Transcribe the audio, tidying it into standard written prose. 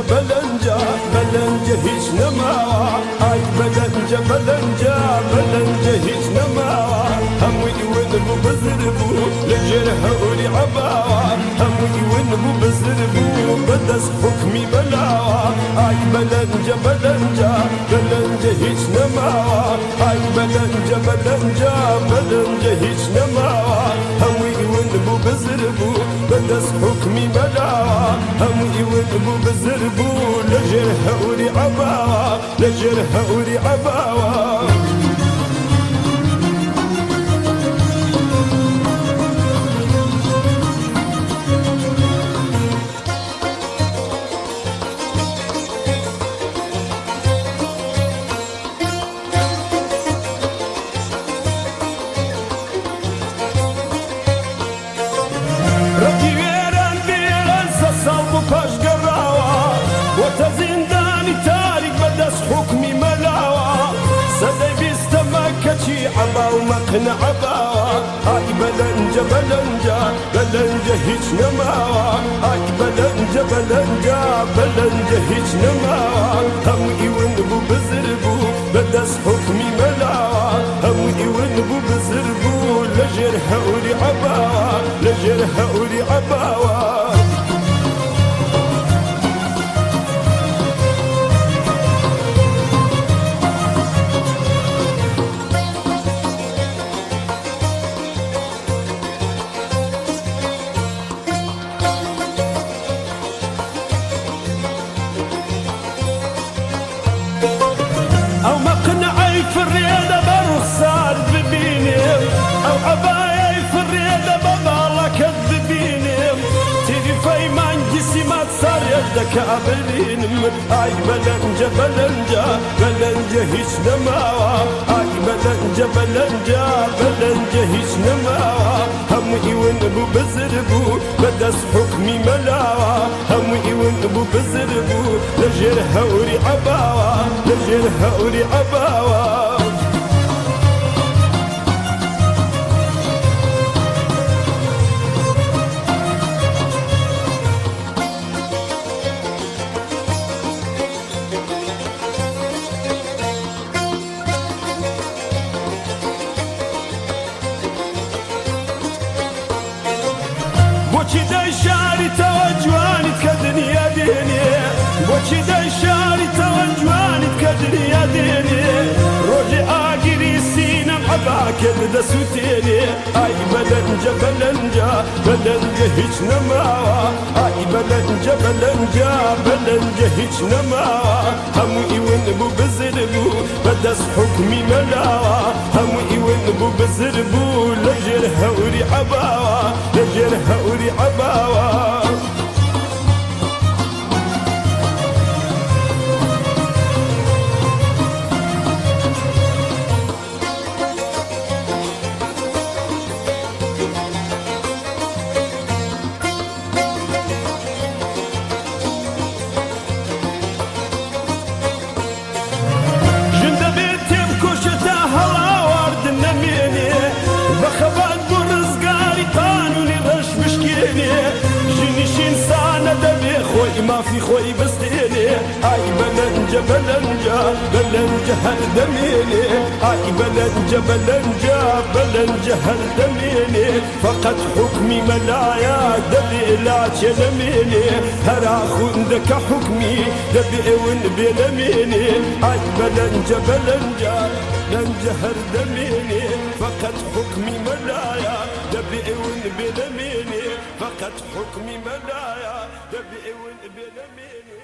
بلنجا بلنجا هيش نماوا اي بلنجا بلنجا بلنجا هيش نماوا همي ونبو بزربو لجرح ولي عباوا همي ونبو بزربو بدس حكمي بلاوا اي بلنجا بلنجا بلنجا هيش نماوا اي بلنجا بلنجا بلنجا هيش نماوا همي ونبو بزربو بدس حكمي بلاوا همي ونبو بزربو لجرح ولي عباوا لجرح ولي عباوا وتزنداني تارك بدس حكمي ملاوا سدي بيستمكتي عبا ومقنع عباوا هاي بلنجا بلنجا بلنجا هيج نماوا هاي بلنجا بلنجا بلنجا هيج نماوا همي ونبو بزربو بدس حكمي ملاوا همي ونبو بزربو لجرح ولي عباوا لجرح ولي عباوا أو مقنعي في الرياضة برخصار ببيني أو عبايي في الرياضة ببالا كذبيني تيجي في منجسي ما تصار يدك أبلين أي بلنجا بلنجا بلنجا هيش نماوا أي بلنجا بلنجا بلنجا هيش نماوا همي ونبو بزربو بدس حكمي ملاوا همي ونبو بزربو لجرح ولي عباوا لجرح ولي عباوا بوشي داي شاري توجواني تكدني ديني بوشي داي شاري توجواني تكدني ديني روجي آقري سينا عباك بدسوتيني اي بلنجا بلنجا بلنجا هيج نماوا اي بلنجا بلنجا بلنجا هيج نماوا همي ونبو بزربو بدس حكمي ملاوا همي ونبو بزربو لجرح ولي عباوا لجرح ولي عباوا بخبان برزقاري قانوني رش مشكيني جينيش إنسان دبي خوي ما في خوي بستيني هاي بلنجا بلنجا بلنجا هردميني هاي بلنجا بلنجا بلنجا هردميني فقط حكمي ملايا دبي لا تلميني هرا خندك حكمي دبي ونبي لميني هاي بلنجا بلنجا بلنجا هردميني فقط حكمي ملايا دبي ونبي لميني فقط حكمي ملايا دبي ونبي لميني